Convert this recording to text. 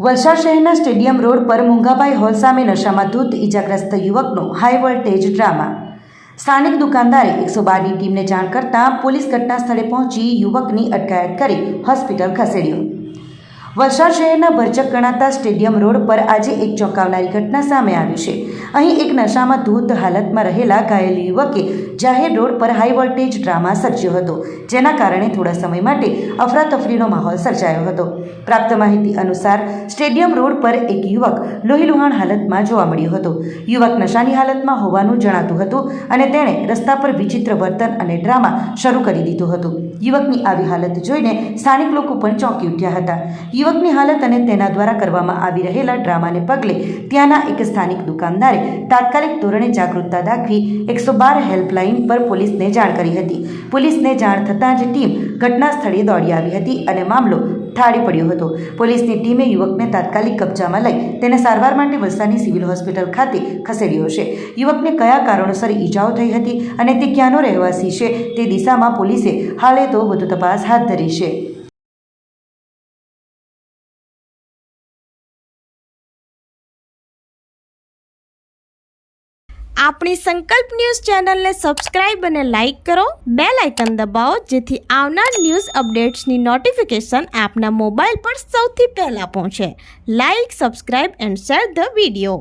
વલસાડ શહેરના stadium road પર મુંગાભાઈ hall સામે નશામાં ધૂત ઇજાગ્રસ્ત યુવકનો હાઈ વોલ્ટેજ ડ્રામા। સ્થાનિક દુકાનદારે 112ની ટીમને જાણ કરતાં પોલીસ ઘટના સ્થળે પહોંચી યુવકની અટકાયત કરી હોસ્પિટલ ખસેડ્યો। વલસાડ શહેરના ભરચક ગણાતા સ્ટેડિયમ રોડ પર આજે એક ચોંકાવનારી ઘટના સામે આવી છે। અહીં એક નશામાં ધૂત હાલતમાં રહેલા ઘાયલ યુવકે જાહેર રોડ પર હાઈ વોલ્ટેજ ડ્રામા સર્જ્યો હતો, જેના કારણે થોડા સમય માટે અફરાતફરીનો માહોલ સર્જાયો હતો। પ્રાપ્ત માહિતી અનુસાર સ્ટેડિયમ રોડ પર એક યુવક લોહીલુહાણ હાલતમાં જોવા મળ્યો હતો। યુવક નશાની હાલતમાં હોવાનું જણાતું હતું અને તેણે રસ્તા પર વિચિત્ર વર્તન અને ડ્રામા શરૂ કરી દીધું હતું। યુવકની આવી હાલત જોઈને સ્થાનિક લોકો પણ ચોંકી ઉઠ્યા હતા। યુવકની હાલત અને તેના દ્વારા કરવામાં આવી રહેલા ડ્રામાને પગલે ત્યાંના એક સ્થાનિક દુકાનદારે તાત્કાલિક ધોરણે જાગૃતતા દાખવી 112 હેલ્પલાઇન પર પોલીસને જાણ કરી હતી। પોલીસને જાણ થતાં જ ટીમ ઘટના સ્થળે દોડી આવી હતી અને મામલો ઠાળી પડ્યો હતો। પોલીસની ટીમે યુવકને તાત્કાલિક કબજામાં લઈ તેને સારવાર માટે વલસાડની સિવિલ હોસ્પિટલ ખાતે ખસેડ્યો છે। યુવકને કયા કારણોસર ઈજાઓ થઈ હતી અને તે ક્યાંનો રહેવાસી છે તે દિશામાં પોલીસે હાલે તો વધુ તપાસ હાથ ધરી છે। આપણી સંકલ્પ ન્યૂઝ ચેનલને સબસ્ક્રાઇબ અને લાઇક કરો, બેલ આઇકન દબાવો જેથી આવનાર ન્યૂઝ અપડેટ્સની નોટિફિકેશન આપના મોબાઈલ પર સૌથી પહેલા પહોંચે। Like, subscribe and share the video.